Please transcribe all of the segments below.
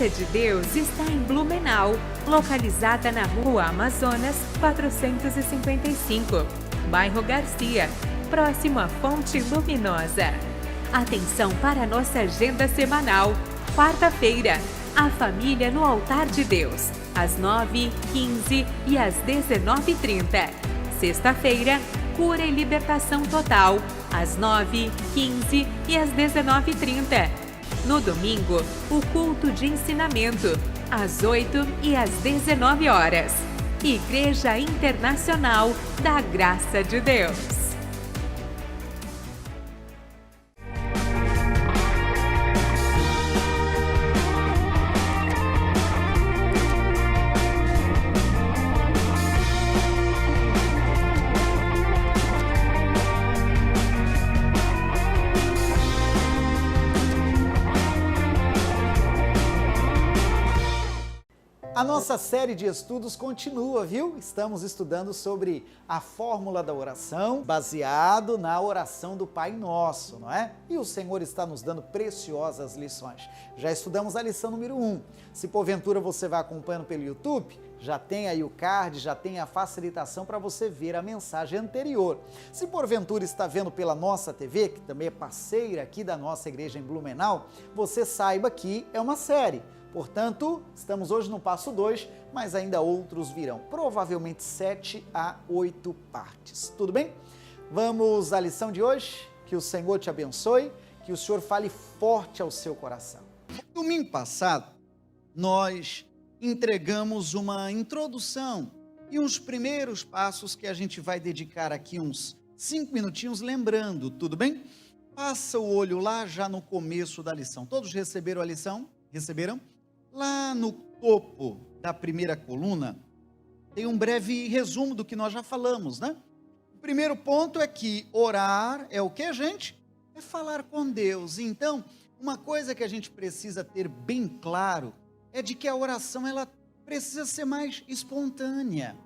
Graça de Deus está em Blumenau, localizada na Rua Amazonas 455, bairro Garcia, próximo à Fonte Luminosa. Atenção para a nossa agenda semanal. Quarta-feira, a família no altar de Deus, às 9h15 e às 19h30. Sexta-feira, cura e libertação total, às 9h15 e às 19h30. No domingo, o culto de ensinamento, às 8h e às 19h. Igreja Internacional da Graça de Deus. A nossa série de estudos continua, viu? Estamos estudando sobre a fórmula da oração, baseado na oração do Pai Nosso, não é? E o Senhor está nos dando preciosas lições. Já estudamos a lição número 1. Se porventura você vai acompanhando pelo YouTube, já tem aí o card, já tem a facilitação para você ver a mensagem anterior. Se porventura está vendo pela nossa TV, que também é parceira aqui da nossa igreja em Blumenau, você saiba que é uma série. Portanto, estamos hoje no passo 2, mas ainda outros virão, provavelmente 7 a 8 partes. Tudo bem? Vamos à lição de hoje? Que o Senhor te abençoe, que o Senhor fale forte ao seu coração. Domingo passado, nós entregamos uma introdução e uns primeiros passos que a gente vai dedicar aqui uns 5 minutinhos lembrando, tudo bem? Passa o olho lá já no começo da lição. Todos receberam a lição? Receberam? Lá no topo da primeira coluna, tem um breve resumo do que nós já falamos, né? O primeiro ponto é que orar é o que, gente? É falar com Deus. Então, uma coisa que a gente precisa ter bem claro é de que a oração, ela precisa ser mais espontânea.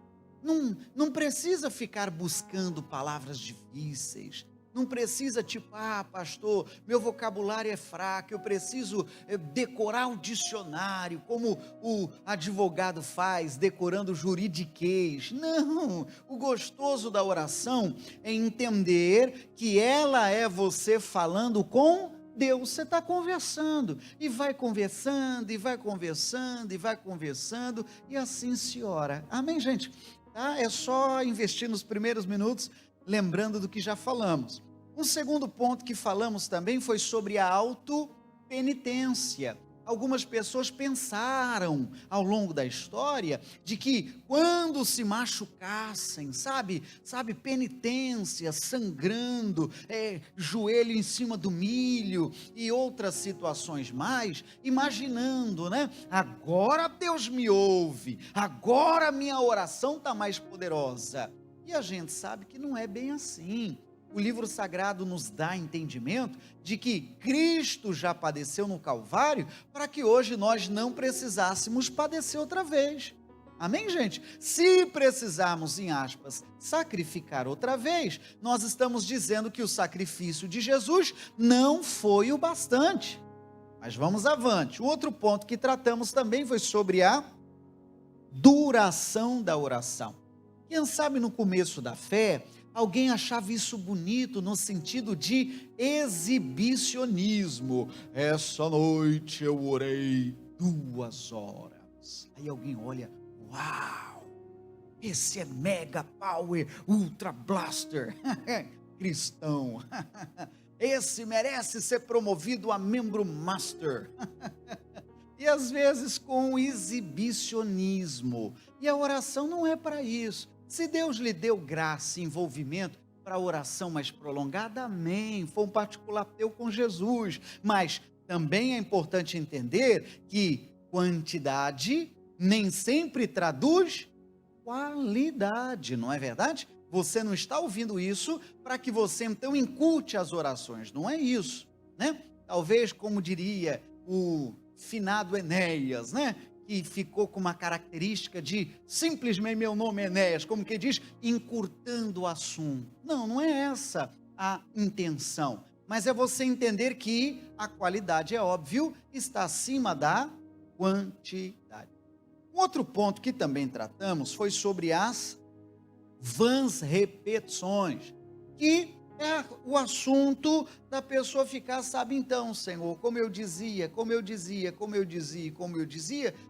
Não precisa ficar buscando palavras difíceis. Não precisa tipo, pastor, meu vocabulário é fraco, eu preciso decorar um dicionário, como o advogado faz, decorando juridiquês. Não, o gostoso da oração é entender que ela é você falando com Deus. Você está conversando, e vai conversando, e vai conversando, e vai conversando, e assim se ora. Amém, gente? Tá? É só investir nos primeiros minutos, lembrando do que já falamos. Um segundo ponto que falamos também foi sobre a autopenitência. Algumas pessoas pensaram ao longo da história de que quando se machucassem, sabe, penitência, sangrando, joelho em cima do milho e outras situações mais, imaginando, né? Agora Deus me ouve, agora minha oração está mais poderosa. E a gente sabe que não é bem assim. O livro sagrado nos dá entendimento de que Cristo já padeceu no Calvário para que hoje nós não precisássemos padecer outra vez. Amém, gente? Se precisarmos, em aspas, sacrificar outra vez, nós estamos dizendo que o sacrifício de Jesus não foi o bastante. Mas vamos avante. O outro ponto que tratamos também foi sobre a duração da oração. Quem sabe no começo da fé, alguém achava isso bonito no sentido de exibicionismo. Essa noite eu orei 2 horas. Aí alguém olha, uau, esse é Mega Power Ultra Blaster, cristão. Esse merece ser promovido a membro Master. E às vezes com exibicionismo. E a oração não é para isso. Se Deus lhe deu graça e envolvimento para a oração mais prolongada, amém, foi um particular teu com Jesus, mas também é importante entender que quantidade nem sempre traduz qualidade, não é verdade? Você não está ouvindo isso para que você então encurte as orações, não é isso, né? Talvez, como diria o finado Enéas, né? Que ficou com uma característica de simplesmente meu nome é Enéas, como que diz, encurtando o assunto. Não é essa a intenção, mas é você entender que a qualidade, é óbvio, está acima da quantidade. Um outro ponto que também tratamos foi sobre as vãs repetições, que é o assunto da pessoa ficar, sabe, então, Senhor, como eu dizia,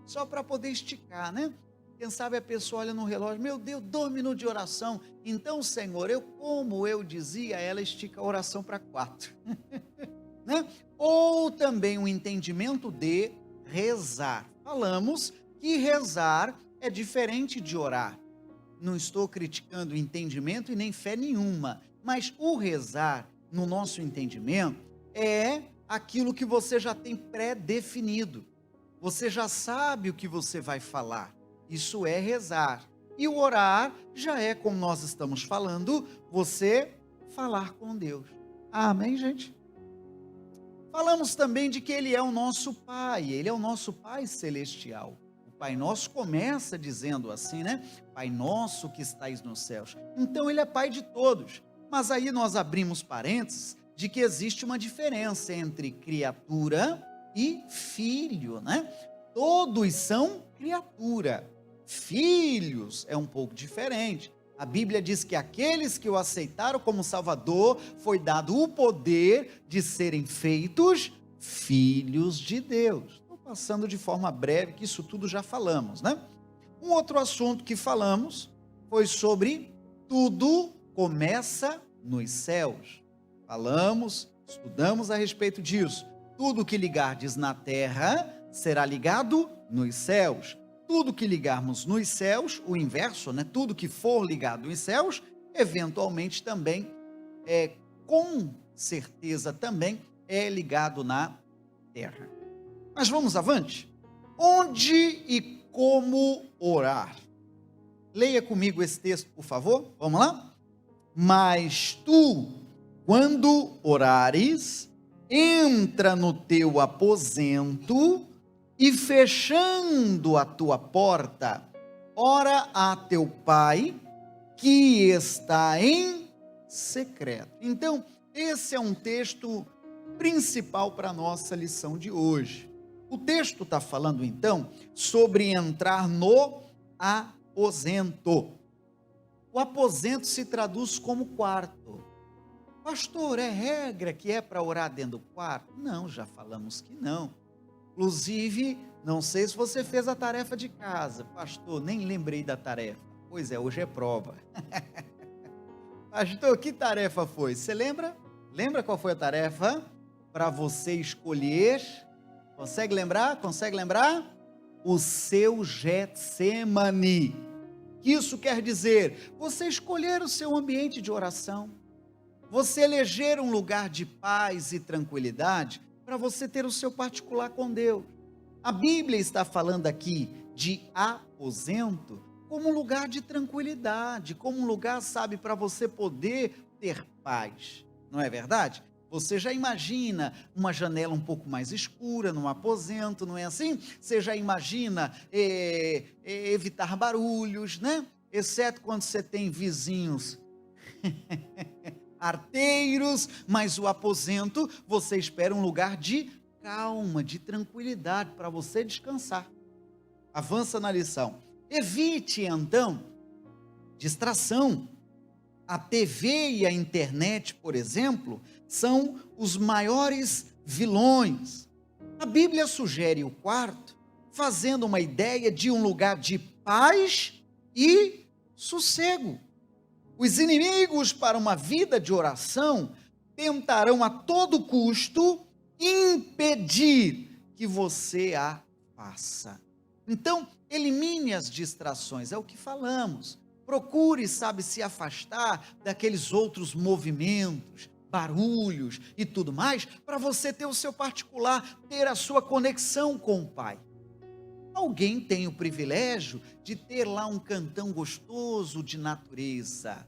só para poder esticar, né? Quem sabe a pessoa olha no relógio, meu Deus, 2 minutos de oração, então, Senhor, como eu dizia, ela estica a oração para 4, né? Ou também o entendimento de rezar. Falamos que rezar é diferente de orar. Não estou criticando o entendimento e nem fé nenhuma, mas o rezar, no nosso entendimento, é aquilo que você já tem pré-definido. Você já sabe o que você vai falar. Isso é rezar. E o orar já é, como nós estamos falando, você falar com Deus. Amém, gente? Falamos também de que Ele é o nosso Pai, Ele é o nosso Pai celestial. O Pai Nosso começa dizendo assim, né? Pai Nosso que estais nos céus. Então Ele é Pai de todos. Mas aí nós abrimos parênteses de que existe uma diferença entre criatura e filho, né? Todos são criatura. Filhos é um pouco diferente. A Bíblia diz que aqueles que o aceitaram como Salvador, foi dado o poder de serem feitos filhos de Deus. Estou passando de forma breve, que isso tudo já falamos, né? Um outro assunto que falamos foi sobre tudo começa nos céus. Falamos, estudamos a respeito disso. Tudo que ligardes na terra será ligado nos céus. Tudo que ligarmos nos céus, o inverso, né? Tudo que for ligado nos céus, eventualmente também, com certeza também, é ligado na terra. Mas vamos avante. Onde e como orar? Leia comigo esse texto, por favor. Vamos lá? Mas tu, quando orares, entra no teu aposento e fechando a tua porta, ora a teu pai que está em secreto. Então, esse é um texto principal para a nossa lição de hoje. O texto está falando então sobre entrar no aposento. O aposento se traduz como quarto. Pastor, é regra que é para orar dentro do quarto? Não, já falamos que não. Inclusive, não sei se você fez a tarefa de casa. Pastor, nem lembrei da tarefa. Pois é, hoje é prova. Pastor, que tarefa foi? Você lembra? Lembra qual foi a tarefa? Para você escolher. Consegue lembrar? Consegue lembrar? O seu Getsemane. Isso quer dizer, você escolher o seu ambiente de oração. Você eleger um lugar de paz e tranquilidade para você ter o seu particular com Deus. A Bíblia está falando aqui de aposento como um lugar de tranquilidade, como um lugar, sabe, para você poder ter paz. Não é verdade? Você já imagina uma janela um pouco mais escura num aposento, não é assim? Você já imagina evitar barulhos, né? Exceto quando você tem vizinhos arteiros, mas o aposento, você espera um lugar de calma, de tranquilidade, para você descansar. Avança na lição. Evite, então, distração. A TV e a internet, por exemplo, são os maiores vilões. A Bíblia sugere o quarto, fazendo uma ideia de um lugar de paz e sossego. Os inimigos para uma vida de oração tentarão a todo custo impedir que você a faça. Então, elimine as distrações, é o que falamos. Procure, sabe, se afastar daqueles outros movimentos, barulhos e tudo mais, para você ter o seu particular, ter a sua conexão com o Pai. Alguém tem o privilégio de ter lá um cantão gostoso de natureza.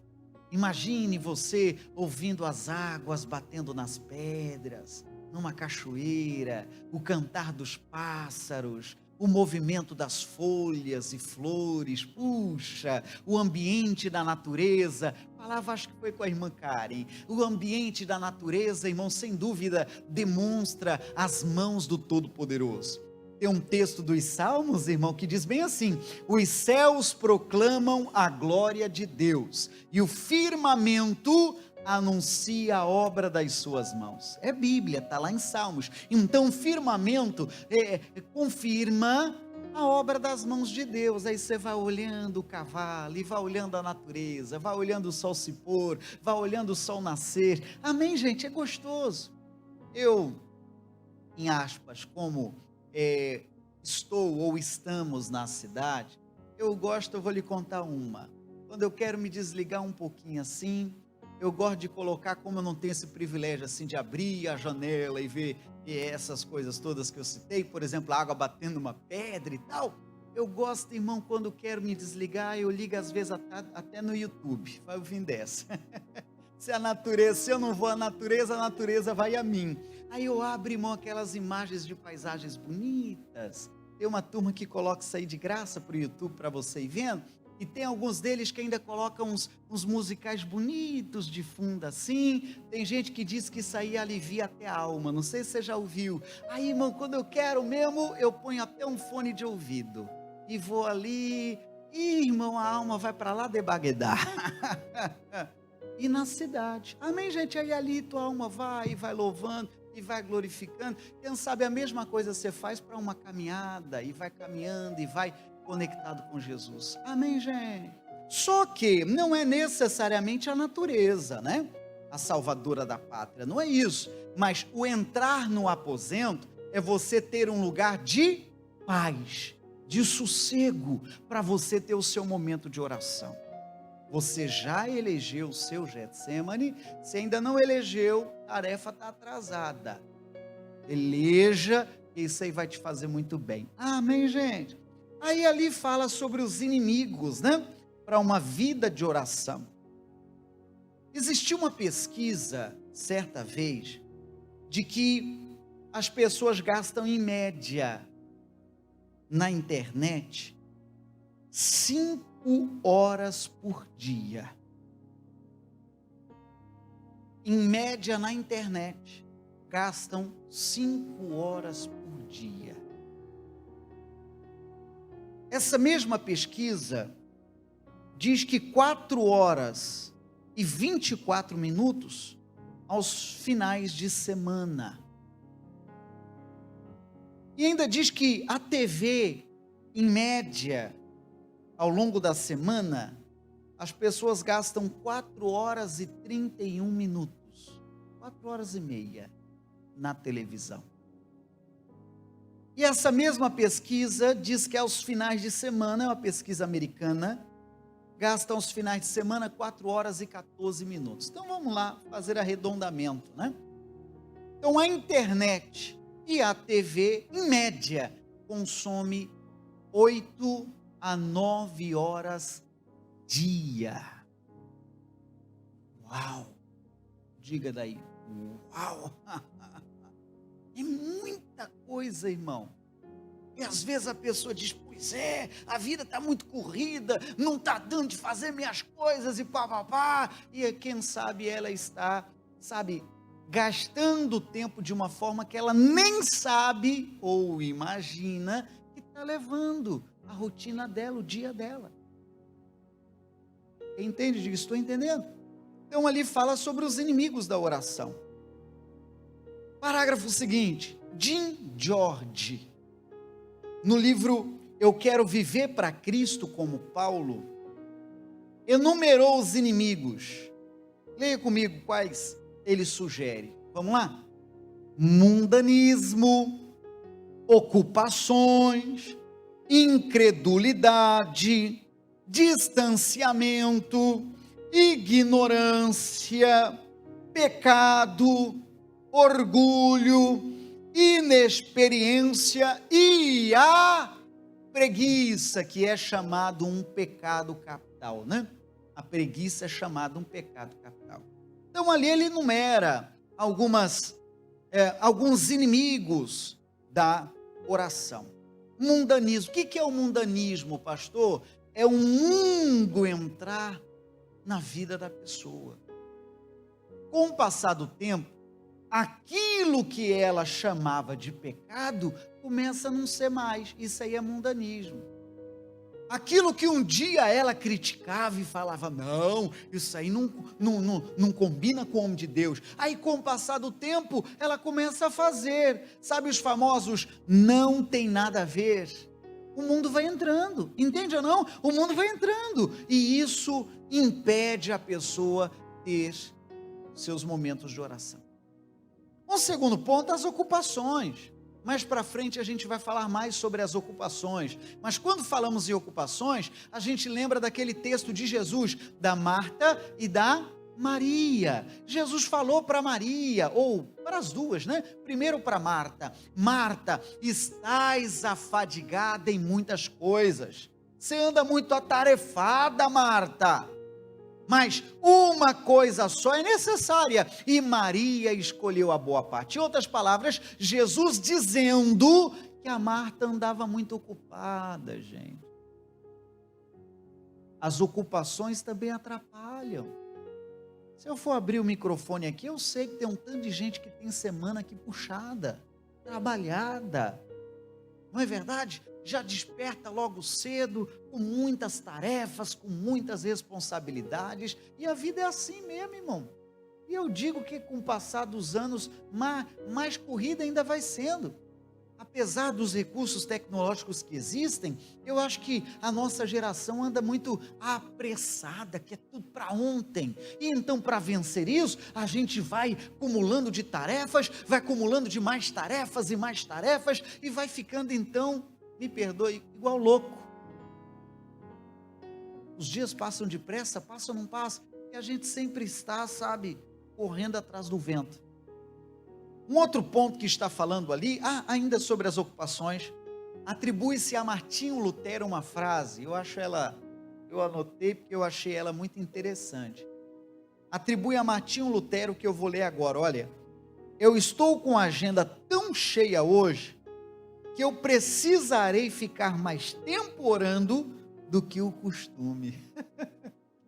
Imagine você ouvindo as águas batendo nas pedras, numa cachoeira, o cantar dos pássaros, o movimento das folhas e flores, puxa, o ambiente da natureza. Falava, acho que foi com a irmã Karen. O ambiente da natureza, irmão, sem dúvida, demonstra as mãos do Todo-Poderoso. Tem um texto dos Salmos, irmão, que diz bem assim: os céus proclamam a glória de Deus, e o firmamento anuncia a obra das suas mãos. É Bíblia, está lá em Salmos. Então, firmamento confirma a obra das mãos de Deus. Aí você vai olhando o cavalo, e vai olhando a natureza, vai olhando o sol se pôr, vai olhando o sol nascer. Amém, gente? É gostoso. Eu, em aspas, como estou ou estamos na cidade, eu vou lhe contar uma. Quando eu quero me desligar um pouquinho assim, eu gosto de colocar, como eu não tenho esse privilégio assim de abrir a janela e ver essas coisas todas que eu citei, por exemplo, a água batendo numa pedra e tal, eu gosto, irmão, quando quero me desligar, eu ligo às vezes até no YouTube, vai ouvindo dessa. Se eu não vou à natureza, a natureza vai a mim. Aí eu abro, irmão, aquelas imagens de paisagens bonitas. Tem uma turma que coloca isso aí de graça para o YouTube, para você ir vendo. E tem alguns deles que ainda colocam uns musicais bonitos de fundo assim. Tem gente que diz que isso aí alivia até a alma. Não sei se você já ouviu. Aí, irmão, quando eu quero mesmo, eu ponho até um fone de ouvido. E vou ali. E, irmão, a alma vai para lá de Bagdá. E na cidade. Amém, gente? Aí ali tua alma vai louvando e vai glorificando. Quem sabe a mesma coisa você faz para uma caminhada e vai caminhando e vai conectado com Jesus. Amém, gente? Só que não é necessariamente a natureza, né? A salvadora da pátria, não é isso. Mas o entrar no aposento é você ter um lugar de paz, de sossego, para você ter o seu momento de oração. Você já elegeu o seu Getsemane? Se ainda não elegeu, a tarefa está atrasada. Eleja, que isso aí vai te fazer muito bem. Amém, gente? Aí ali fala sobre os inimigos, né? Para uma vida de oração. Existiu uma pesquisa, certa vez, de que as pessoas gastam em média, na internet, 5 horas por dia. Em média, na internet, gastam 5 horas por dia. Essa mesma pesquisa diz que 4 horas e 24 minutos aos finais de semana. E ainda diz que a TV, em média, ao longo da semana, as pessoas gastam 4 horas e 31 minutos, 4 horas e meia na televisão. E essa mesma pesquisa diz que aos finais de semana, é uma pesquisa americana, gastam aos finais de semana 4 horas e 14 minutos. Então vamos lá fazer arredondamento, né? Então a internet e a TV, em média, consome 8 a 9 horas dia. Uau! Diga daí, uau! É muita coisa, irmão. E às vezes a pessoa diz, pois é, a vida está muito corrida, não está dando de fazer minhas coisas e pá. E quem sabe ela está, gastando o tempo de uma forma que ela nem sabe ou imagina que está levando a rotina dela, o dia dela. Entende? Diga, estou entendendo. Então ali fala sobre os inimigos da oração. Parágrafo seguinte, Jim George, no livro Eu Quero Viver para Cristo como Paulo, enumerou os inimigos. Leia comigo quais ele sugere. Vamos lá? Mundanismo, ocupações, incredulidade, distanciamento, ignorância, pecado, orgulho, inexperiência e a preguiça, que é chamado um pecado capital, né? A preguiça é chamada um pecado capital. Então ali ele enumera alguns inimigos da oração. Mundanismo. O que é o mundanismo, pastor? É o mundo entrar na vida da pessoa. Com o passar do tempo, aquilo que ela chamava de pecado começa a não ser mais. Isso aí é mundanismo. Aquilo que um dia ela criticava e falava, não, isso aí não combina com o homem de Deus. Aí com o passar do tempo, ela começa a fazer. Sabe os famosos, não tem nada a ver. O mundo vai entrando, entende ou não? O mundo vai entrando. E isso impede a pessoa ter seus momentos de oração. Um segundo ponto, as ocupações. Mais para frente a gente vai falar mais sobre as ocupações, mas quando falamos em ocupações, a gente lembra daquele texto de Jesus, da Marta e da Maria. Jesus falou para Maria, ou para as duas, né? Primeiro para Marta, Marta, estás afadigada em muitas coisas, você anda muito atarefada, Marta. Mas uma coisa só é necessária, e Maria escolheu a boa parte. Em outras palavras, Jesus dizendo que a Marta andava muito ocupada, gente. As ocupações também atrapalham. Se eu for abrir o microfone aqui, eu sei que tem um tanto de gente que tem semana aqui puxada, trabalhada. Não é verdade? Já desperta logo cedo, com muitas tarefas, com muitas responsabilidades, e a vida é assim mesmo, irmão. E eu digo que com o passar dos anos, mais corrida ainda vai sendo. Apesar dos recursos tecnológicos que existem, eu acho que a nossa geração anda muito apressada, que é tudo para ontem. E então, para vencer isso, a gente vai acumulando de tarefas, vai acumulando de mais tarefas, e vai ficando então, me perdoe, igual louco. Os dias passam depressa, passam ou não passam, e a gente sempre está, sabe, correndo atrás do vento. Um outro ponto que está falando ali, ainda sobre as ocupações, atribui-se a Martinho Lutero uma frase, eu anotei porque eu achei ela muito interessante. Atribui a Martinho Lutero que eu vou ler agora, olha, eu estou com a agenda tão cheia hoje, que eu precisarei ficar mais tempo orando do que o costume.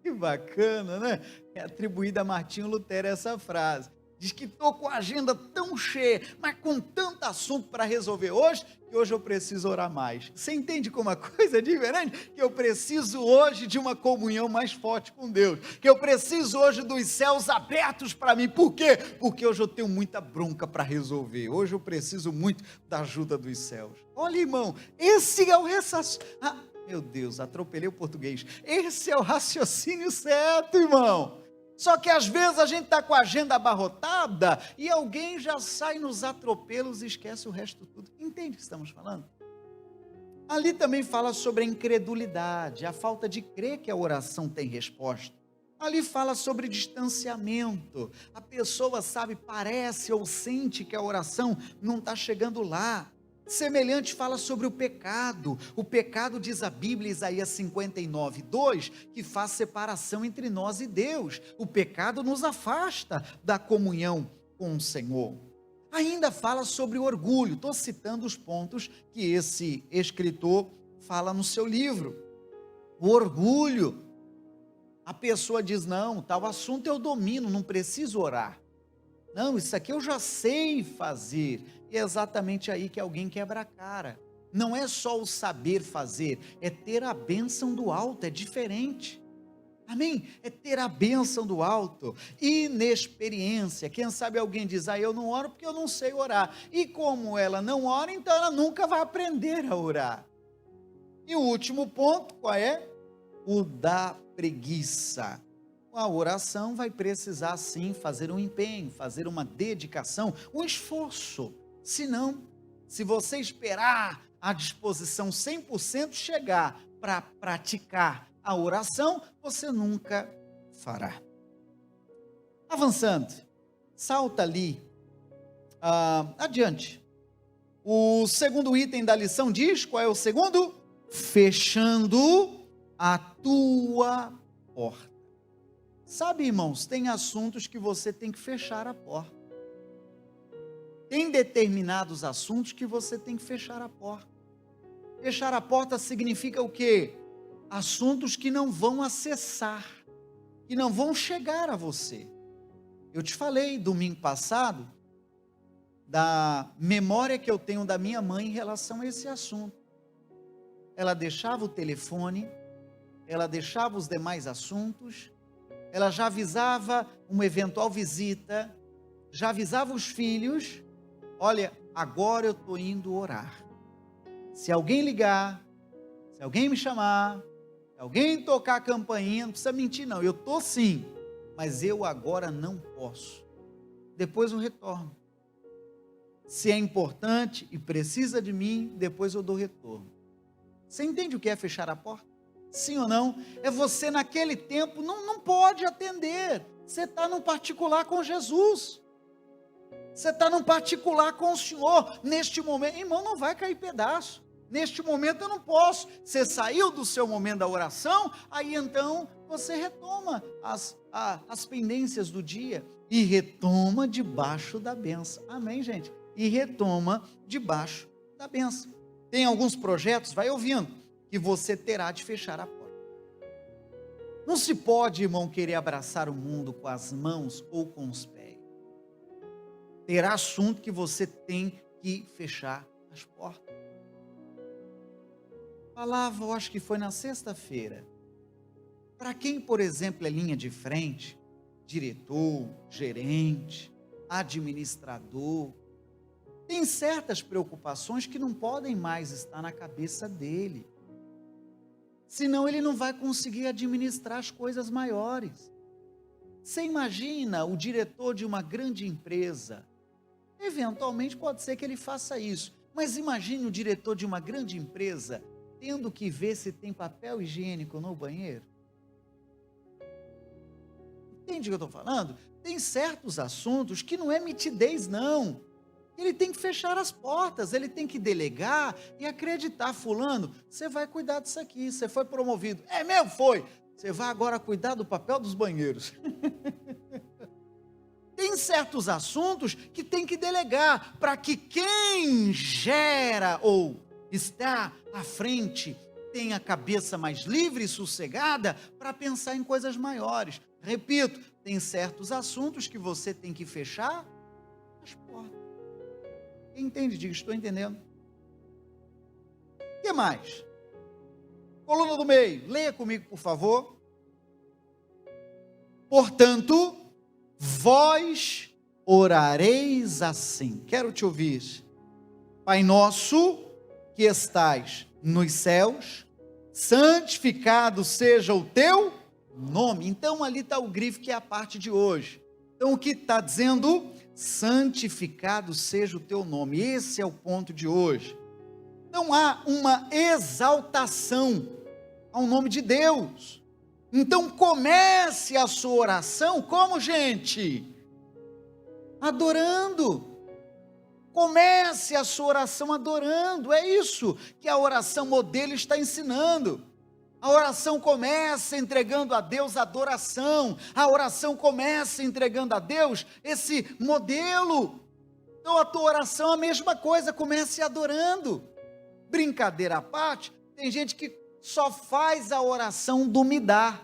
Que bacana, né? É atribuída a Martinho Lutero essa frase. Diz que estou com a agenda tão cheia, mas com tanto assunto para resolver hoje, que hoje eu preciso orar mais. Você entende como a coisa é diferente? Que eu preciso hoje de uma comunhão mais forte com Deus. Que eu preciso hoje dos céus abertos para mim. Por quê? Porque hoje eu tenho muita bronca para resolver. Hoje eu preciso muito da ajuda dos céus. Olha, irmão, esse é o meu Deus, atropelei o português. Esse é o raciocínio certo, irmão. Só que às vezes a gente está com a agenda abarrotada e alguém já sai nos atropelos e esquece o resto tudo. Entende o que estamos falando? Ali também fala sobre a incredulidade, a falta de crer que a oração tem resposta. Ali fala sobre distanciamento. A pessoa, sabe, parece ou sente que a oração não está chegando lá. Semelhante fala sobre o pecado diz a Bíblia, Isaías 59:2, que faz separação entre nós e Deus, o pecado nos afasta da comunhão com o Senhor. Ainda fala sobre o orgulho, estou citando os pontos que esse escritor fala no seu livro. O orgulho, a pessoa diz, não, tal assunto eu domino, não preciso orar. Não, isso aqui eu já sei fazer. E é exatamente aí que alguém quebra a cara. Não é só o saber fazer, é ter a bênção do alto, é diferente. Amém? É ter a bênção do alto. Inexperiência. Quem sabe alguém diz, eu não oro porque eu não sei orar. E como ela não ora, então ela nunca vai aprender a orar. E o último ponto, qual é? O da preguiça. A oração vai precisar sim fazer um empenho, fazer uma dedicação, um esforço. Senão, se você esperar a disposição 100% chegar para praticar a oração, você nunca fará. Avançando, salta ali, adiante. O segundo item da lição diz, qual é o segundo? Fechando a tua porta. Sabe, irmãos, tem assuntos que você tem que fechar a porta. Tem determinados assuntos que você tem que fechar a porta. Fechar a porta significa o quê? Assuntos que não vão acessar, que não vão chegar a você. Eu te falei domingo passado da memória que eu tenho da minha mãe em relação a esse assunto. Ela deixava o telefone, ela deixava os demais assuntos, ela já avisava uma eventual visita, já avisava os filhos: olha, agora eu estou indo orar. Se alguém ligar, se alguém me chamar, se alguém tocar a campainha, não precisa mentir não, eu estou sim, mas eu agora não posso. Depois eu retorno. Se é importante e precisa de mim, depois eu dou retorno. Você entende o que é fechar a porta? Sim ou não? É você naquele tempo não pode atender. Você está num particular com Jesus. Você está num particular com o Senhor. Neste momento, irmão, não vai cair pedaço. Neste momento eu não posso. Você saiu do seu momento da oração, aí então você retoma as pendências do dia e retoma debaixo da bênção. Amém, gente? E retoma debaixo da bênção. Tem alguns projetos, vai ouvindo, que você terá de fechar a porta. Não se pode, irmão, querer abraçar o mundo com as mãos ou com os pés. Terá assunto que você tem que fechar as portas. Falava, eu acho que foi na sexta-feira. Para quem, por exemplo, é linha de frente, diretor, gerente, administrador, tem certas preocupações que não podem mais estar na cabeça dele. Senão ele não vai conseguir administrar as coisas maiores. Você imagina o diretor de uma grande empresa, eventualmente pode ser que ele faça isso, mas imagine o diretor de uma grande empresa tendo que ver se tem papel higiênico no banheiro. Entende o que eu estou falando? Tem certos assuntos que não é mitidez não. Ele tem que fechar as portas, ele tem que delegar e acreditar: fulano, você vai cuidar disso aqui, você foi promovido. É mesmo? Foi. Você vai agora cuidar do papel dos banheiros. Tem certos assuntos que tem que delegar, para que quem gera ou está à frente tenha a cabeça mais livre e sossegada para pensar em coisas maiores. Repito, tem certos assuntos que você tem que fechar as portas. Quem entende, diga: estou entendendo. O que mais? Coluna do meio, leia comigo, por favor. Portanto, vós orareis assim. Quero te ouvir. Pai nosso, que estais nos céus, santificado seja o teu nome. Então ali está o grifo, que é a parte de hoje. Então o que está dizendo? Santificado seja o teu nome. Esse é o ponto de hoje. Então há uma exaltação ao nome de Deus. Então comece a sua oração como, gente? Adorando. Comece a sua oração adorando. É isso que a oração modelo está ensinando. A oração começa entregando a Deus adoração. A oração começa entregando a Deus esse modelo. Então a tua oração é a mesma coisa, comece adorando. Brincadeira à parte, tem gente que só faz a oração do me dá.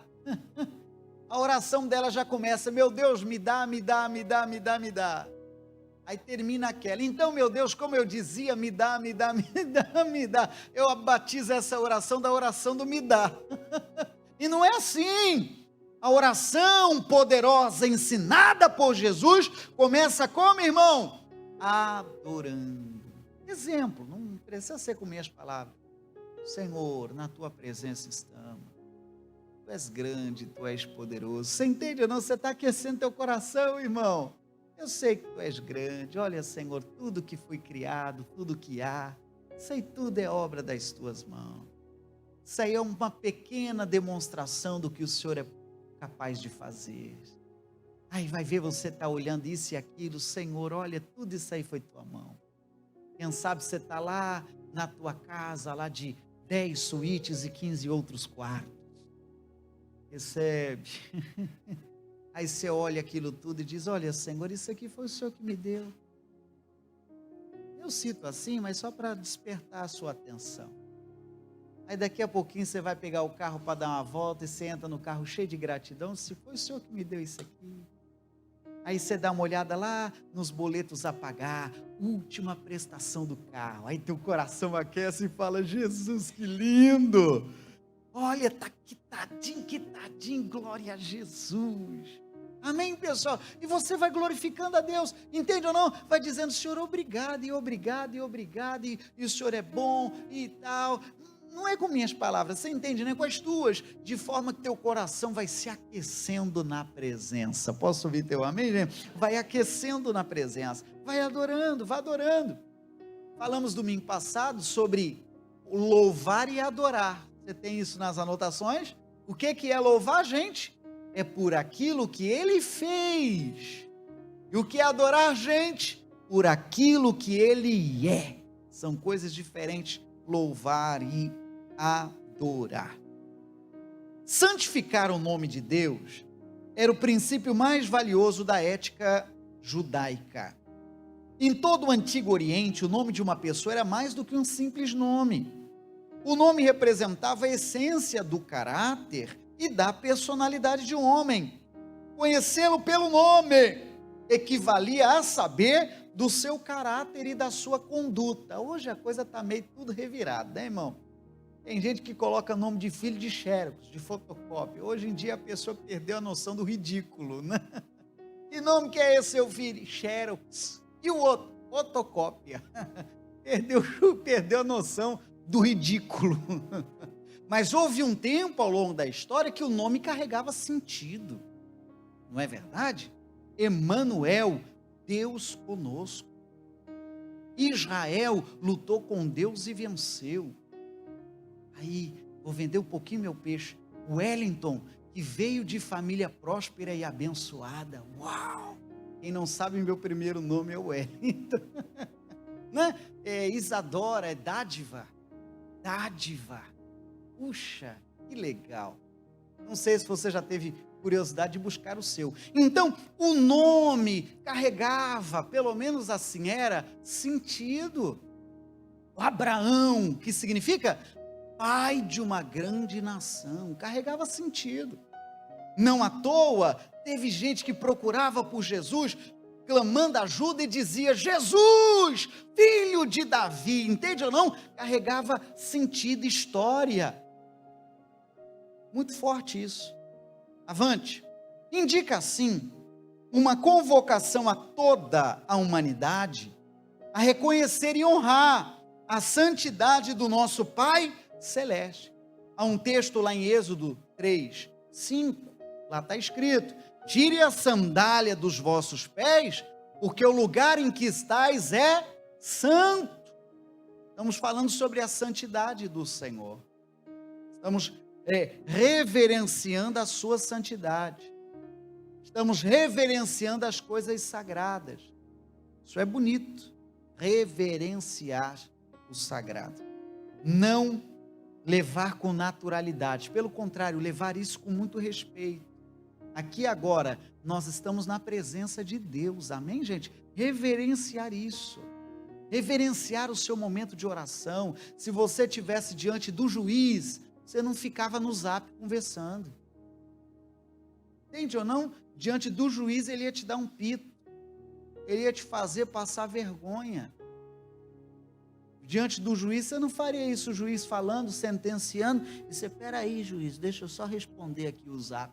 A oração dela já começa: meu Deus, me dá, me dá, me dá, me dá, me dá. Aí termina aquela: então, meu Deus, como eu dizia, me dá, me dá, me dá, me dá. Eu batizo essa oração da oração do me dá. E não é assim. A oração poderosa ensinada por Jesus começa como, irmão? Adorando. Exemplo, não precisa ser com minhas palavras. Senhor, na tua presença estamos. Tu és grande, tu és poderoso. Você entende ou não? Você está aquecendo teu coração, irmão. Eu sei que tu és grande. Olha, Senhor, tudo que foi criado, tudo que há, isso aí tudo é obra das tuas mãos. Isso aí é uma pequena demonstração do que o Senhor é capaz de fazer. Aí vai ver, você está olhando isso e aquilo. Senhor, olha, tudo isso aí foi tua mão. Quem sabe você está lá na tua casa, lá de 10 suítes e 15 outros quartos. Recebe. Aí você olha aquilo tudo e diz: olha, Senhor, isso aqui foi o Senhor que me deu. Eu cito assim, mas só para despertar a sua atenção. Aí daqui a pouquinho você vai pegar o carro para dar uma volta e você entra no carro cheio de gratidão: se foi o Senhor que me deu isso aqui. Aí você dá uma olhada lá nos boletos a pagar, última prestação do carro. Aí teu coração aquece e fala: Jesus, que lindo! Olha, tá quitadinho, glória a Jesus. Amém, pessoal? E você vai glorificando a Deus, entende ou não? Vai dizendo: Senhor, obrigado, e obrigado, e obrigado, e o Senhor é bom, e tal. Não é com minhas palavras, você entende, né? Com as tuas, de forma que teu coração vai se aquecendo na presença. Posso ouvir teu amém, gente? Vai aquecendo na presença, vai adorando, vai adorando. Falamos domingo passado sobre louvar e adorar. Você tem isso nas anotações? O que é louvar, gente? É por aquilo que Ele fez. E o que é adorar, gente? Por aquilo que Ele é. São coisas diferentes, louvar e adorar. Santificar o nome de Deus era o princípio mais valioso da ética judaica. Em todo o Antigo Oriente, o nome de uma pessoa era mais do que um simples nome. O nome representava a essência do caráter e da personalidade de um homem. Conhecê-lo pelo nome equivalia a saber do seu caráter e da sua conduta. Hoje a coisa está meio tudo revirada, né, irmão? Tem gente que coloca nome de filho de xerox, de fotocópia. Hoje em dia a pessoa perdeu a noção do ridículo, né? Que nome que é esse, seu filho? Xerox. E o outro? Fotocópia. Perdeu a noção do ridículo. Mas houve um tempo ao longo da história que o nome carregava sentido. Não é verdade? Emanuel, Deus conosco. Israel lutou com Deus e venceu. Aí, vou vender um pouquinho meu peixe. Wellington, que veio de família próspera e abençoada. Uau! Quem não sabe, meu primeiro nome é Wellington. Né? É Isadora, é dádiva. Dádiva. Puxa, que legal. Não sei se você já teve curiosidade de buscar o seu. Então, o nome carregava, pelo menos assim era, sentido. O Abraão, que significa pai de uma grande nação, carregava sentido. Não à toa, teve gente que procurava por Jesus, clamando ajuda e dizia: Jesus, filho de Davi, entende ou não? Carregava sentido, história. Muito forte isso. Avante. Indica assim uma convocação a toda a humanidade a reconhecer e honrar a santidade do nosso Pai Celeste. Há um texto lá em Êxodo 3, 5, lá está escrito: tire a sandália dos vossos pés, porque o lugar em que estais é santo. Estamos falando sobre a santidade do Senhor. Estamos reverenciando a sua santidade. Estamos reverenciando as coisas sagradas. Isso é bonito, reverenciar o sagrado. Não levar com naturalidade, pelo contrário, levar isso com muito respeito. Aqui agora, nós estamos na presença de Deus, amém, gente? Reverenciar isso, reverenciar o seu momento de oração. Se você estivesse diante do juiz, você não ficava no zap conversando. Entende ou não? Diante do juiz, ele ia te dar um pito, ele ia te fazer passar vergonha. Diante do juiz, você não faria isso, o juiz falando, sentenciando, e você: peraí, juiz, deixa eu só responder aqui o zap.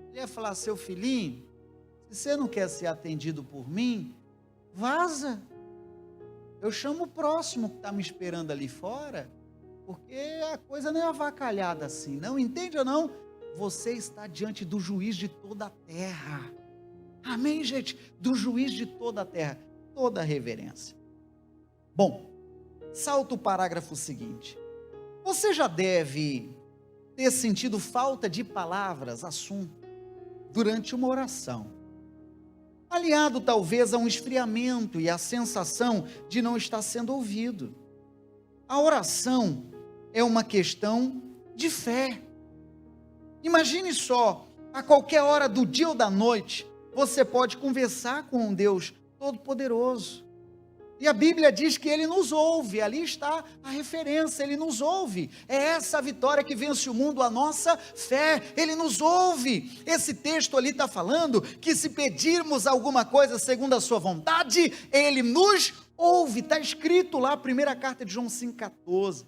Ele ia falar: seu filhinho, se você não quer ser atendido por mim, vaza. Eu chamo o próximo que está me esperando ali fora, porque a coisa não é avacalhada assim, não, entende ou não? Você está diante do juiz de toda a terra. Amém, gente? Do juiz de toda a terra. Toda a reverência. Bom, salta o parágrafo seguinte. Você já deve ter sentido falta de palavras, assunto, durante uma oração, aliado talvez a um esfriamento e a sensação de não estar sendo ouvido. A oração é uma questão de fé. Imagine só, a qualquer hora do dia ou da noite, você pode conversar com um Deus Todo-Poderoso. E a Bíblia diz que Ele nos ouve, ali está a referência, Ele nos ouve. É essa a vitória que vence o mundo, a nossa fé, Ele nos ouve. Esse texto ali está falando que se pedirmos alguma coisa segundo a sua vontade, Ele nos ouve. Está escrito lá, a primeira carta de João 5,14.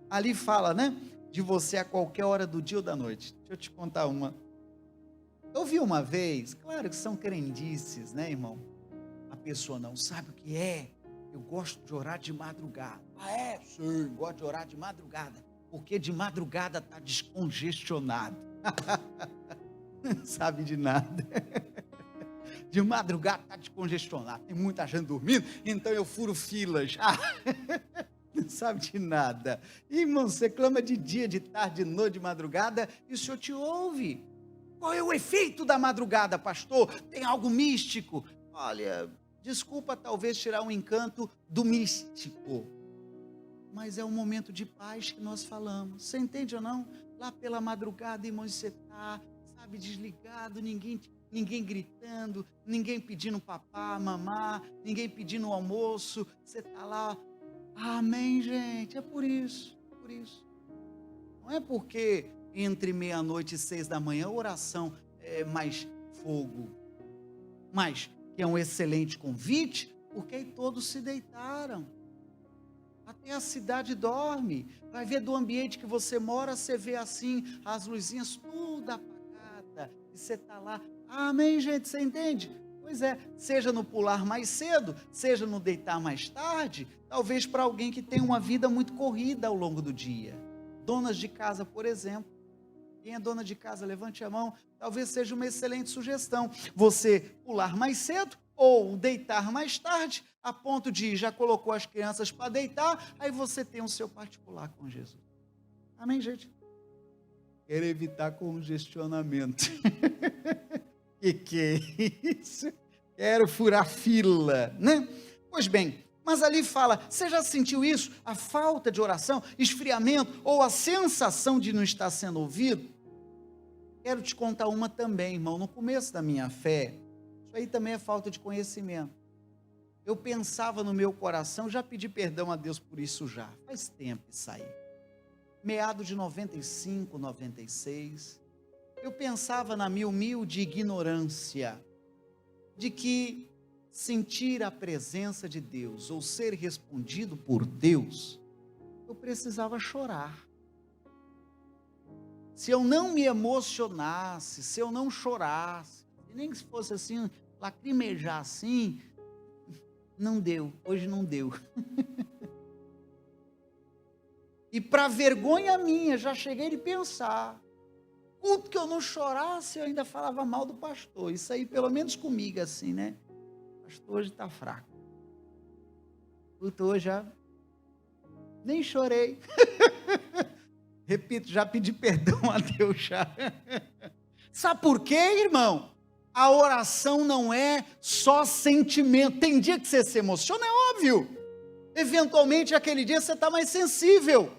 Ali fala, né, de você a qualquer hora do dia ou da noite. Deixa eu te contar uma. Eu vi uma vez, claro que são crendices, né, irmão? A pessoa não sabe o que é. Eu gosto de orar de madrugada. Ah, é? Sim, gosto de orar de madrugada. Porque de madrugada está descongestionado. Não sabe de nada. De madrugada está descongestionado. Tem muita gente dormindo, então eu furo filas. Não sabe de nada. Irmão, você clama de dia, de tarde, de noite, de madrugada, e o Senhor te ouve. Qual é o efeito da madrugada, pastor? Tem algo místico? Olha, desculpa talvez tirar um encanto do místico, mas é um momento de paz que nós falamos. Você entende ou não? Lá pela madrugada, irmão, você está, sabe, desligado, ninguém gritando, ninguém pedindo papá, mamá, ninguém pedindo almoço, você está lá. Amém, gente, é por isso. Não é porque entre meia-noite e 6 da manhã a oração é mais fogo, mas que é um excelente convite, porque aí todos se deitaram, até a cidade dorme. Vai ver do ambiente que você mora, você vê assim, as luzinhas tudo apagada, e você está lá. Amém, gente, você entende? Pois é, seja no pular mais cedo, seja no deitar mais tarde, talvez para alguém que tem uma vida muito corrida ao longo do dia. Donas de casa, por exemplo. Quem é dona de casa, levante a mão. Talvez seja uma excelente sugestão você pular mais cedo ou deitar mais tarde, a ponto de já colocou as crianças para deitar, aí você tem o seu particular com Jesus. Amém, gente? Quero evitar congestionamento. Que é isso? Quero furar fila, né? Pois bem, mas ali fala, você já sentiu isso? A falta de oração, esfriamento ou a sensação de não estar sendo ouvido? Quero te contar uma também, irmão. No começo da minha fé, isso aí também é falta de conhecimento. Eu pensava no meu coração, já pedi perdão a Deus por isso já. Faz tempo isso aí. Meado de 95, 96, eu pensava na minha humilde ignorância de que sentir a presença de Deus ou ser respondido por Deus, eu precisava chorar. Se eu não me emocionasse, se eu não chorasse, nem que fosse assim, lacrimejar assim, não deu, hoje não deu. E para vergonha minha, já cheguei a pensar, culto que eu não chorasse, eu ainda falava mal do pastor. Isso aí, pelo menos comigo, assim, né? O pastor hoje está fraco. Culto hoje já nem chorei. Repito, já pedi perdão a Deus já. Sabe por quê, irmão? A oração não é só sentimento. Tem dia que você se emociona, é óbvio. Eventualmente, aquele dia você está mais sensível.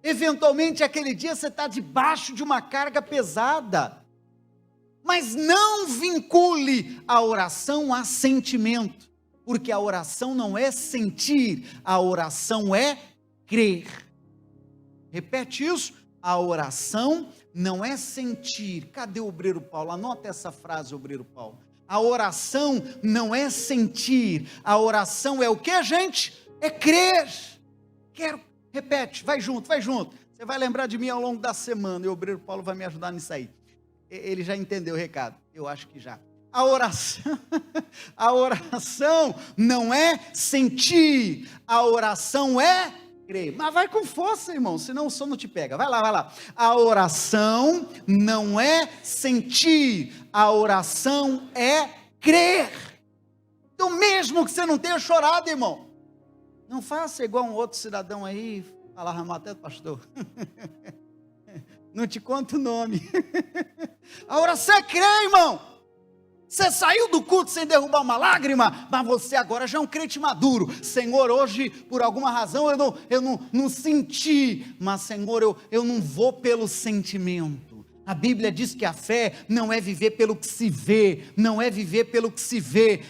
Eventualmente, aquele dia você está debaixo de uma carga pesada. Mas não vincule a oração a sentimento. Porque a oração não é sentir, a oração é crer. Repete isso. A oração não é sentir. Cadê o obreiro Paulo? Anota essa frase, obreiro Paulo. A oração não é sentir. A oração é o que, gente? É crer. Repete, vai junto. Você vai lembrar de mim ao longo da semana. E o obreiro Paulo vai me ajudar nisso aí. Ele já entendeu o recado. Eu acho que já. A oração não é sentir. A oração é crer. Mas vai com força, irmão, senão o sono te pega. Vai lá. A oração não é sentir, a oração é crer. Então, mesmo que você não tenha chorado, irmão, não faça igual um outro cidadão aí, falava mal até do pastor. Não te conto o nome. A oração é crer, irmão. Você saiu do culto sem derrubar uma lágrima, mas você agora já é um crente maduro. Senhor, hoje, por alguma razão, eu não senti, mas Senhor, eu não vou pelo sentimento. A Bíblia diz que a fé não é viver pelo que se vê,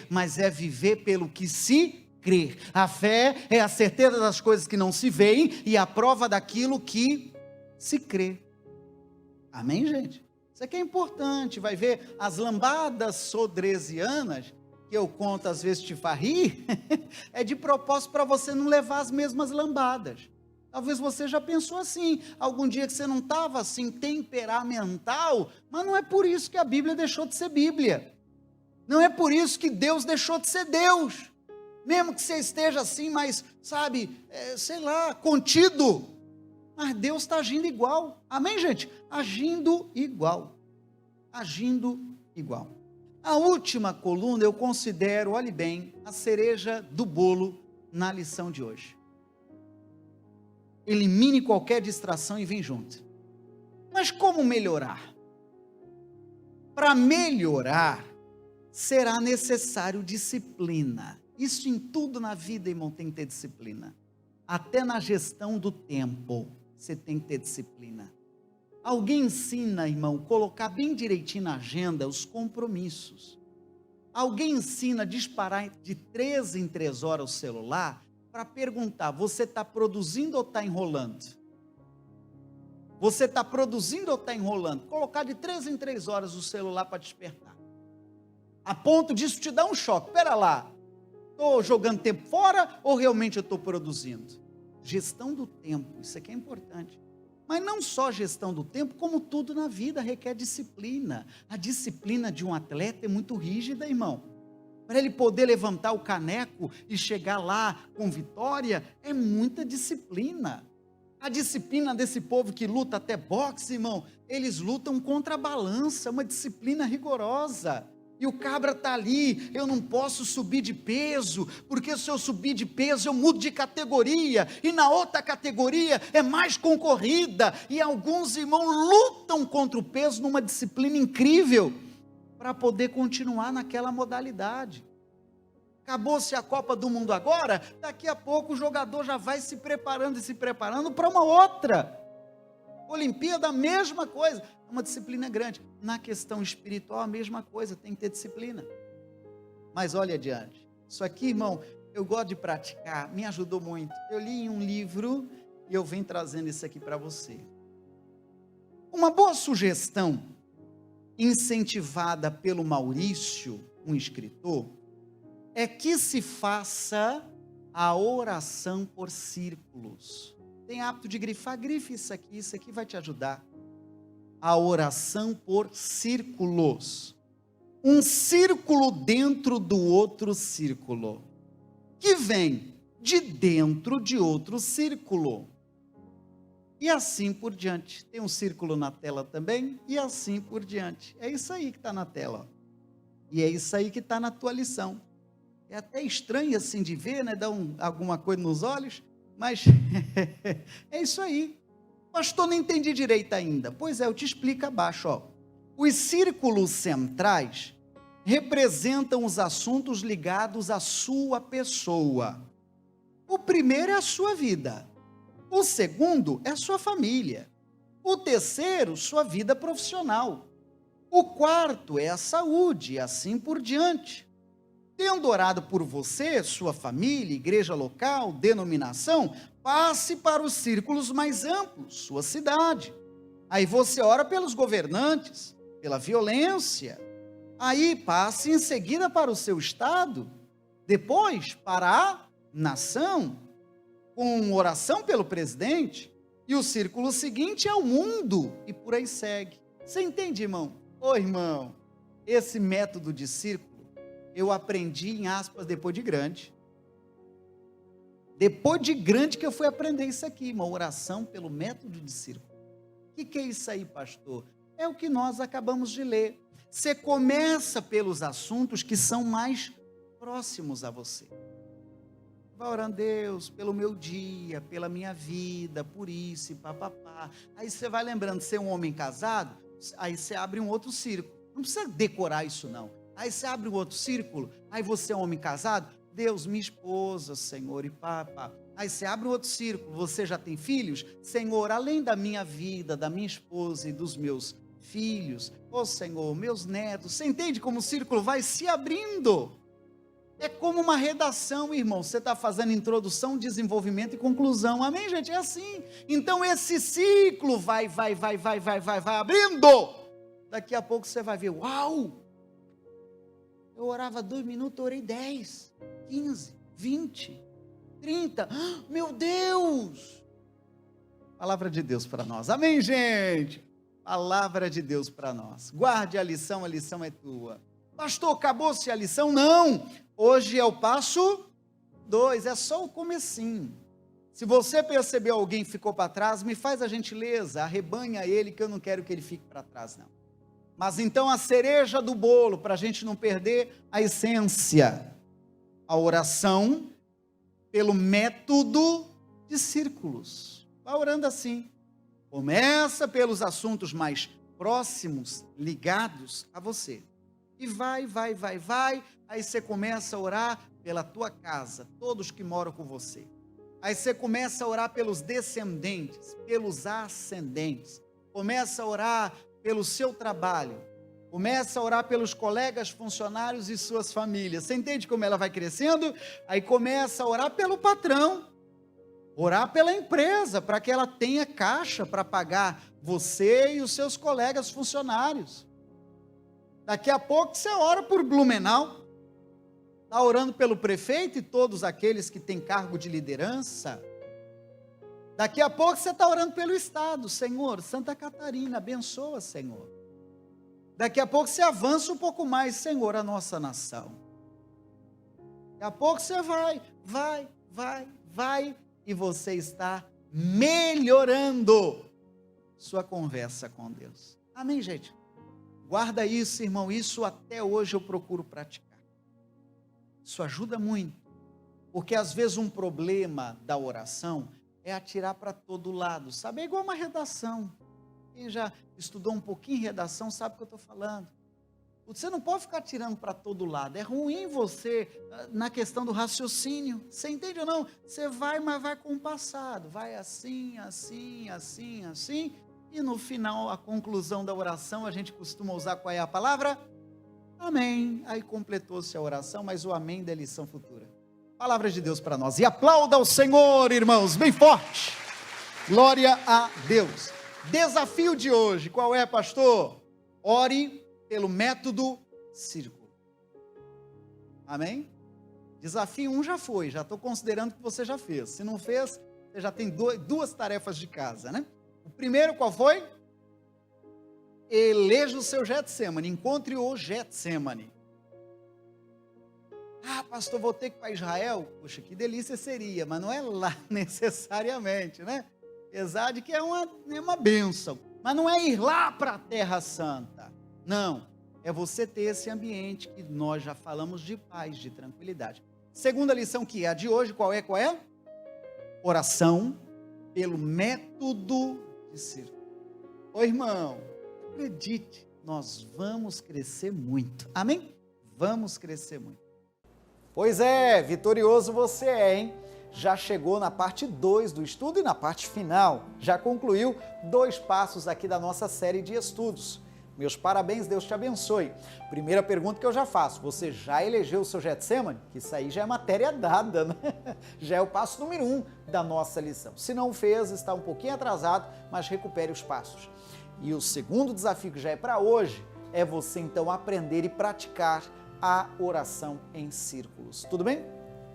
mas é viver pelo que se crer. A fé é a certeza das coisas que não se veem e a prova daquilo que se crê. Amém, gente? Isso aqui é importante. Vai ver as lambadas sodresianas, que eu conto às vezes te faz rir, é de propósito para você não levar as mesmas lambadas. Talvez você já pensou assim, algum dia que você não estava assim temperamental, mas não é por isso que a Bíblia deixou de ser Bíblia. Não é por isso que Deus deixou de ser Deus. Mesmo que você esteja assim, mas, sabe, sei lá, contido. Mas Deus está agindo igual. Amém, gente? Agindo igual. Agindo igual. A última coluna eu considero, olhe bem, a cereja do bolo na lição de hoje. Elimine qualquer distração e vem junto. Mas como melhorar? Para melhorar, será necessário disciplina. Isso em tudo na vida, irmão, tem que ter disciplina. Até na gestão do tempo, você tem que ter disciplina. Alguém ensina, irmão, colocar bem direitinho na agenda os compromissos. Alguém ensina a disparar de 3 em 3 horas o celular para perguntar, você está produzindo ou está enrolando? Você está produzindo ou está enrolando? Colocar de 3 em 3 horas o celular para despertar. A ponto disso te dar um choque. Espera lá, estou jogando tempo fora ou realmente eu estou produzindo? Gestão do tempo, isso aqui é importante. Mas não só gestão do tempo, como tudo na vida requer disciplina. A disciplina de um atleta é muito rígida, irmão. Para ele poder levantar o caneco e chegar lá com vitória, é muita disciplina. A disciplina desse povo que luta até boxe, irmão, eles lutam contra a balança, uma disciplina rigorosa. E o cabra está ali, eu não posso subir de peso, porque se eu subir de peso eu mudo de categoria, e na outra categoria é mais concorrida, e alguns irmãos lutam contra o peso numa disciplina incrível, para poder continuar naquela modalidade. Acabou-se a Copa do Mundo agora, daqui a pouco o jogador já vai se preparando e se preparando para uma outra. Olimpíada, a mesma coisa, é uma disciplina grande. Na questão espiritual, a mesma coisa, tem que ter disciplina. Mas olha adiante, isso aqui, irmão, eu gosto de praticar, me ajudou muito. Eu li em um livro e eu venho trazendo isso aqui para você. Uma boa sugestão, incentivada pelo Maurício, um escritor, é que se faça a oração por círculos. Tem hábito de grifar? Grife isso aqui vai te ajudar. A oração por círculos. Um círculo dentro do outro círculo, que vem de dentro de outro círculo. E assim por diante. Tem um círculo na tela também, e assim por diante. É isso aí que está na tela. E é isso aí que está na tua lição. É até estranho assim de ver, né? Dá alguma coisa nos olhos, mas é isso aí. Pastor, não entendi direito ainda. Pois é, eu te explico abaixo, ó. Os círculos centrais representam os assuntos ligados à sua pessoa. O primeiro é a sua vida. O segundo é a sua família. O terceiro, sua vida profissional. O quarto é a saúde, e assim por diante. Tendo orado por você, sua família, igreja local, denominação, passe para os círculos mais amplos, sua cidade. Aí você ora pelos governantes, pela violência. Aí passe em seguida para o seu estado, depois para a nação, com oração pelo presidente, e o círculo seguinte é o mundo, e por aí segue. Você entende, irmão? Ô irmão, esse método de círculo, eu aprendi em aspas depois de grande. Depois de grande que eu fui aprender isso aqui, uma oração pelo método de círculo. O que é isso aí, pastor? É o que nós acabamos de ler. Você começa pelos assuntos que são mais próximos a você. Vai orando, Deus, pelo meu dia, pela minha vida, por isso e papapá. Aí você vai lembrando, ser um homem casado, aí você abre um outro círculo. Não precisa decorar isso não. Aí você abre um outro círculo, aí você é um homem casado, Deus, minha esposa, Senhor, e papá. Aí você abre um outro círculo, você já tem filhos? Senhor, além da minha vida, da minha esposa e dos meus filhos, Senhor, meus netos. Você entende como o círculo vai se abrindo? É como uma redação, irmão. Você está fazendo introdução, desenvolvimento e conclusão. Amém, gente? É assim. Então esse ciclo vai abrindo. Daqui a pouco você vai ver, uau! Eu orava 2 minutos, orei 10, 15, 20, 30. Meu Deus! Palavra de Deus para nós. Amém, gente? Palavra de Deus para nós. Guarde a lição é tua. Pastor, acabou-se a lição? Não! Hoje é o passo 2, é só o comecinho. Se você percebeu alguém que ficou para trás, me faz a gentileza, arrebanha ele, que eu não quero que ele fique para trás, não. Mas então a cereja do bolo, para a gente não perder a essência, a oração pelo método de círculos. Vai orando assim. Começa pelos assuntos mais próximos, ligados a você. E vai. Aí você começa a orar pela tua casa, todos que moram com você. Aí você começa a orar pelos descendentes, pelos ascendentes. Começa a orar pelo seu trabalho. Começa a orar pelos colegas, funcionários e suas famílias. Você entende como ela vai crescendo? Aí começa a orar pelo patrão. Orar pela empresa, para que ela tenha caixa para pagar você e os seus colegas funcionários. Daqui a pouco você ora por Blumenau. Está orando pelo prefeito e todos aqueles que têm cargo de liderança. Daqui a pouco você está orando pelo estado. Senhor, Santa Catarina, abençoa, Senhor. Daqui a pouco você avança um pouco mais, Senhor, a nossa nação. Daqui a pouco você vai, e você está melhorando sua conversa com Deus. Amém, gente? Guarda isso, irmão, isso até hoje eu procuro praticar. Isso ajuda muito, porque às vezes um problema da oração é atirar para todo lado, sabe? É igual uma redação. Quem já estudou um pouquinho redação sabe o que eu estou falando. Você não pode ficar tirando para todo lado. É ruim você, na questão do raciocínio. Você entende ou não? Você vai, mas vai compassado. Vai assim. E no final, a conclusão da oração, a gente costuma usar qual é a palavra? Amém. Aí completou-se a oração, mas o amém da lição futura. Palavra de Deus para nós. E aplauda o Senhor, irmãos, bem forte. Glória a Deus. Desafio de hoje, qual é, pastor? Ore pelo método círculo. Amém? Desafio 1 já foi, já estou considerando que você já fez. Se não fez, você já tem duas tarefas de casa, né? O primeiro qual foi? Eleja o seu Getsemane, encontre o Getsemane. Ah, pastor, vou ter que ir para Israel? Poxa, que delícia seria, mas não é lá necessariamente, né? Apesar de que é uma bênção, mas não é ir lá para a Terra Santa, não, é você ter esse ambiente que nós já falamos de paz, de tranquilidade. Segunda lição que é a de hoje, qual é? Oração pelo método de círculo. Ô irmão, acredite, nós vamos crescer muito, amém? Vamos crescer muito. Pois é, vitorioso você é, hein? Já chegou na parte 2 do estudo e na parte final, já concluiu 2 passos aqui da nossa série de estudos. Meus parabéns, Deus te abençoe. Primeira pergunta que eu já faço, você já elegeu o seu Getsemane? Que isso aí já é matéria dada, né? Já é o passo número 1 da nossa lição. Se não fez, está um pouquinho atrasado, mas recupere os passos. E o segundo desafio que já é para hoje, é você então aprender e praticar a oração em círculos. Tudo bem?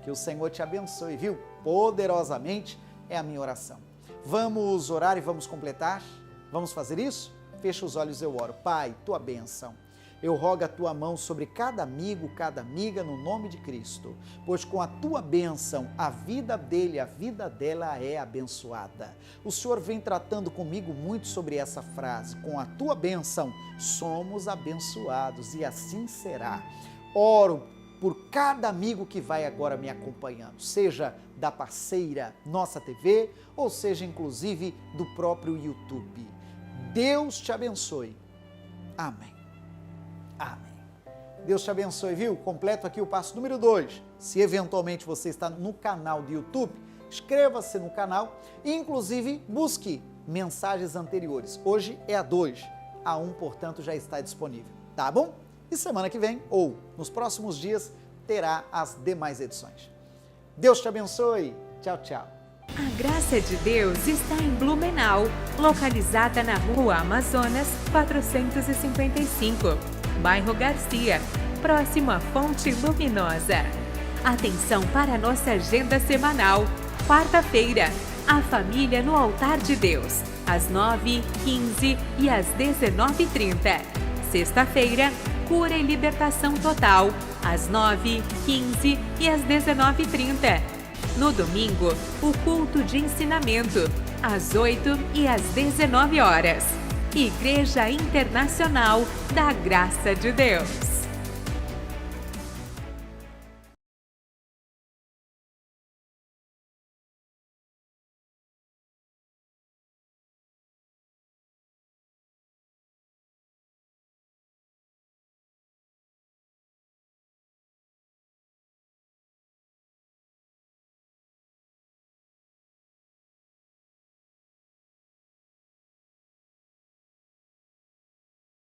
Que o Senhor te abençoe, viu? Poderosamente é a minha oração. Vamos orar e vamos completar? Vamos fazer isso? Fecha os olhos, eu oro. Pai, tua bênção. Eu rogo a tua mão sobre cada amigo, cada amiga, no nome de Cristo. Pois com a tua bênção, a vida dele, a vida dela é abençoada. O Senhor vem tratando comigo muito sobre essa frase. Com a tua bênção, somos abençoados e assim será. Oro por cada amigo que vai agora me acompanhando, seja da parceira Nossa TV, ou seja inclusive do próprio YouTube. Deus te abençoe. Amém. Amém. Deus te abençoe, viu? Completo aqui o passo número 2. Se eventualmente você está no canal do YouTube, inscreva-se no canal e inclusive busque mensagens anteriores. Hoje é a 2, a 1, portanto, já está disponível. Tá bom? E semana que vem, ou nos próximos dias, terá as demais edições. Deus te abençoe. Tchau, tchau. A Graça de Deus está em Blumenau, localizada na Rua Amazonas 455, bairro Garcia, próximo à Fonte Luminosa. Atenção para a nossa agenda semanal. Quarta-feira, a família no altar de Deus, às 9, 15 e às 19h30. Sexta-feira, cura e libertação total, às 9, 15 e às 19h30. No domingo, o culto de ensinamento, às 8 e às 19 horas. Igreja Internacional da Graça de Deus.